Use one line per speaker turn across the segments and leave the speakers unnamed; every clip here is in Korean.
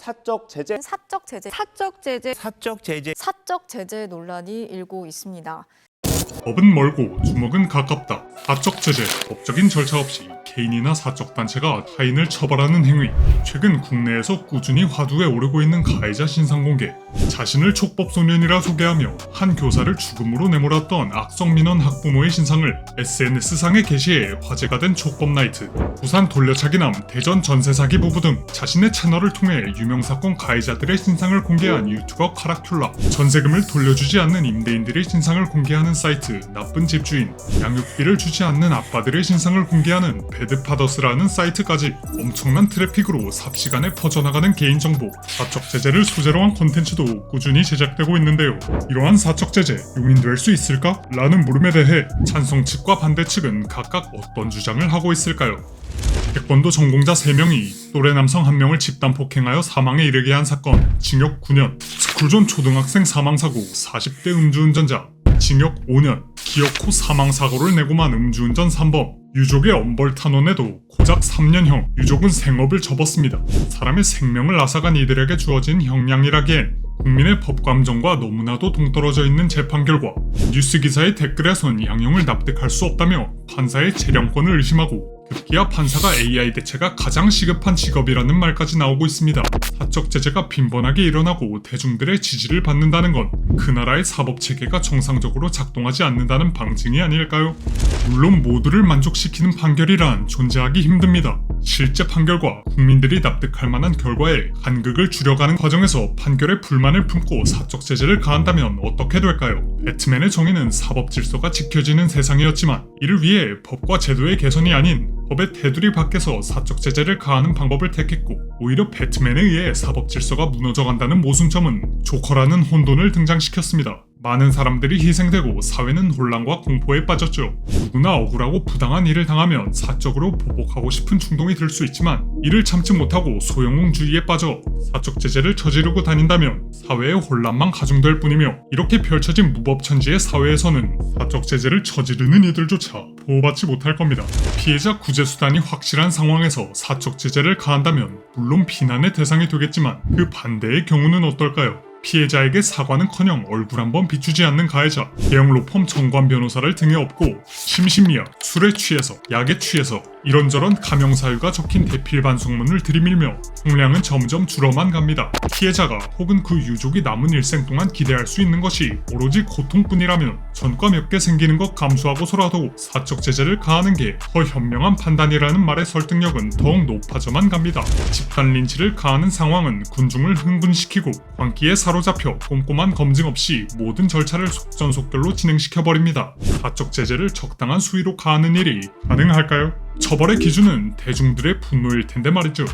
사적 제재
사적 제재 논란이 일고 있습니다.
법은 멀고 주먹은 가깝다. 사적 제재, 법적인 절차 없이 개인이나 사적 단체가 타인을 처벌하는 행위. 최근 국내에서 꾸준히 화두에 오르고 있는 가해자 신상 공개. 자신을 촉법소년이라 소개하며 한 교사를 죽음으로 내몰았던 악성 민원 학부모의 신상을 SNS상에 게시해 화제가 된 촉법나이트. 부산 돌려차기남, 대전 전세사기 부부 등 자신의 채널을 통해 유명사건 가해자들의 신상을 공개한 유튜버 카라큘라. 전세금을 돌려주지 않는 임대인들의 신상을 공개하는 사이트 나쁜 집주인, 양육비를 주지 않는 아빠들의 신상을 공개하는 배드파더스라는 사이트까지 엄청난 트래픽으로 삽시간에 퍼져나가는 개인정보, 사적 제재를 소재로 한 콘텐츠도 꾸준히 제작되고 있는데요. 이러한 사적 제재 용인될 수 있을까? 라는 물음에 대해 찬성 측과 반대 측은 각각 어떤 주장을 하고 있을까요? 태권도 전공자 3명이 또래 남성 1명을 집단 폭행하여 사망에 이르게 한 사건, 징역 9년, 스쿨존 초등학생 사망사고 40대 음주운전자, 징역 5년, 기어코 사망사고를 내고만 음주운전 3범, 유족의 엄벌탄원에도 고작 3년형, 유족은 생업을 접었습니다. 사람의 생명을 앗아간 이들에게 주어진 형량이라기엔 국민의 법감정과 너무나도 동떨어져 있는 재판 결과, 뉴스 기사의 댓글에선 양형을 납득할 수 없다며 판사의 재량권을 의심하고 급기야 판사가 AI 대체가 가장 시급한 직업이라는 말까지 나오고 있습니다. 사적 제재가 빈번하게 일어나고 대중들의 지지를 받는다는 건 그 나라의 사법체계가 정상적으로 작동하지 않는다는 방증이 아닐까요? 물론 모두를 만족시키는 판결이란 존재하기 힘듭니다. 실제 판결과 국민들이 납득할 만한 결과에 간극을 줄여가는 과정에서 판결에 불만을 품고 사적 제재를 가한다면 어떻게 될까요? 배트맨의 정의는 사법 질서가 지켜지는 세상이었지만 이를 위해 법과 제도의 개선이 아닌 법의 테두리 밖에서 사적 제재를 가하는 방법을 택했고 오히려 배트맨에 의해 사법 질서가 무너져간다는 모순점은 조커라는 혼돈을 등장시켰습니다. 많은 사람들이 희생되고 사회는 혼란과 공포에 빠졌죠. 누구나 억울하고 부당한 일을 당하면 사적으로 보복하고 싶은 충동이 들 수 있지만 이를 참지 못하고 소영웅주의에 빠져 사적 제재를 저지르고 다닌다면 사회의 혼란만 가중될 뿐이며 이렇게 펼쳐진 무법천지의 사회에서는 사적 제재를 저지르는 이들조차 보호받지 못할 겁니다. 피해자 구제 수단이 확실한 상황에서 사적 제재를 가한다면 물론 비난의 대상이 되겠지만 그 반대의 경우는 어떨까요? 피해자에게 사과는커녕 얼굴 한번 비추지 않는 가해자, 대형 로펌 정관 변호사를 등에 업고 심신미약, 술에 취해서, 약에 취해서 이런저런 가명사유가 적힌 대필 반성문을 들이밀며 형량은 점점 줄어만 갑니다. 피해자가 혹은 그 유족이 남은 일생 동안 기대할 수 있는 것이 오로지 고통뿐이라면 전과 몇 개 생기는 것 감수하고서라도 사적 제재를 가하는 게 더 현명한 판단이라는 말의 설득력은 더욱 높아져만 갑니다. 집단 린치를 가하는 상황은 군중을 흥분시키고 광기에 사로잡혀 꼼꼼한 검증 없이 모든 절차를 속전속결로 진행시켜버립니다. 사적 제재를 적당한 수위로 가하는 일이 가능할까요? 처벌의 기준은 대중들의 분노일 텐데 말이죠.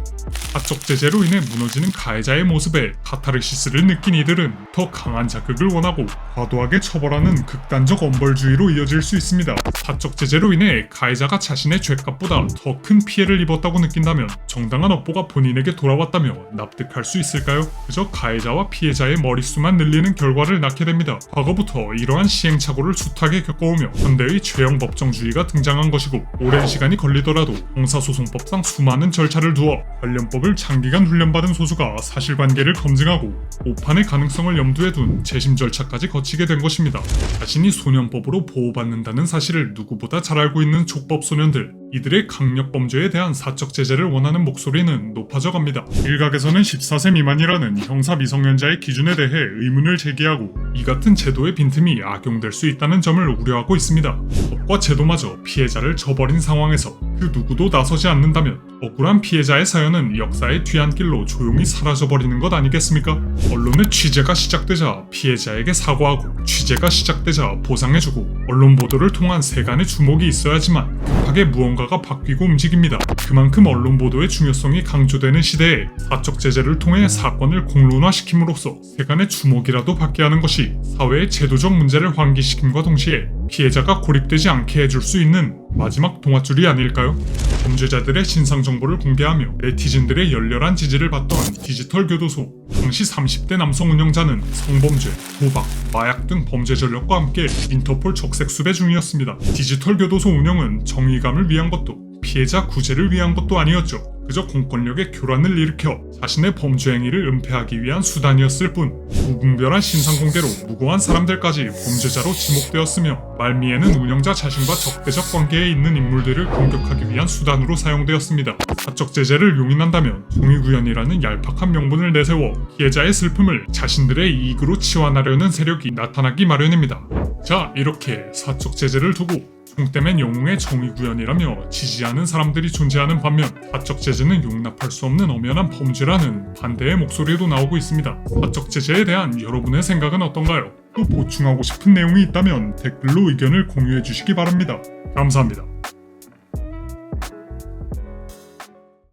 사적 제재로 인해 무너지는 가해자의 모습에 카타르시스를 느낀 이들은 더 강한 자극을 원하고 과도하게 처벌하는 극단적 엄벌주의로 이어질 수 있습니다. 사적 제재로 인해 가해자가 자신의 죄값보다 더 큰 피해를 입었다고 느낀다면 정당한 업보가 본인에게 돌아왔다며 납득할 수 있을까요? 그저 가해자와 피해자의 머릿수만 늘리는 결과를 낳게 됩니다. 과거부터 이러한 시행착오를 숱하게 겪어오며 현대의 죄형 법정주의가 등장한 것이고 오랜 시간이 걸리더라도 형사소송법상 수많은 절차를 두어 관련법을 장기간 훈련받은 소수가 사실관계를 검증하고 오판의 가능성을 염두에 둔 재심 절차까지 거치게 된 것입니다. 자신이 소년법으로 보호받는다는 사실을 누구보다 잘 알고 있는 촉법 소년들, 이들의 강력 범죄에 대한 사적 제재를 원하는 목소리는 높아져 갑니다. 일각에서는 14세 미만이라는 형사 미성년자의 기준에 대해 의문을 제기하고 이 같은 제도의 빈틈이 악용될 수 있다는 점을 우려하고 있습니다. 법과 제도마저 피해자를 저버린 상황에서 그 누구도 나서지 않는다면 억울한 피해자의 사연은 역사의 뒤안길로 조용히 사라져버리는 것 아니겠습니까? 언론의 취재가 시작되자 피해자에게 사과하고 취재가 시작되자 보상해주고 언론 보도를 통한 세간의 주목이 있어야지만 급하게 무언가가 바뀌고 움직입니다. 그만큼 언론 보도의 중요성이 강조되는 시대에 사적 제재를 통해 사건을 공론화시킴으로써 세간의 주목이라도 받게 하는 것이 사회의 제도적 문제를 환기시킴과 동시에 피해자가 고립되지 않게 해줄 수 있는 마지막 동아줄이 아닐까요? 범죄자들의 신상 정보를 공개하며 네티즌들의 열렬한 지지를 받던 디지털 교도소. 당시 30대 남성 운영자는 성범죄, 도박, 마약 등 범죄 전력과 함께 인터폴 적색 수배 중이었습니다. 디지털 교도소 운영은 정의감을 위한 것도 피해자 구제를 위한 것도 아니었죠. 그저 공권력의 교란을 일으켜 자신의 범죄 행위를 은폐하기 위한 수단이었을 뿐 무분별한 신상공개로 무고한 사람들까지 범죄자로 지목되었으며 말미에는 운영자 자신과 적대적 관계에 있는 인물들을 공격하기 위한 수단으로 사용되었습니다. 사적 제재를 용인한다면 종이구현이라는 얄팍한 명분을 내세워 피해자의 슬픔을 자신들의 이익으로 치환하려는 세력이 나타나기 마련입니다. 자, 이렇게 사적 제재를 두고 총대 맨 영웅의 정의구현이라며 지지하는 사람들이 존재하는 반면 사적 제재는 용납할 수 없는 엄연한 범죄라는 반대의 목소리도 나오고 있습니다. 사적 제재에 대한 여러분의 생각은 어떤가요? 또 보충하고 싶은 내용이 있다면 댓글로 의견을 공유해 주시기 바랍니다. 감사합니다.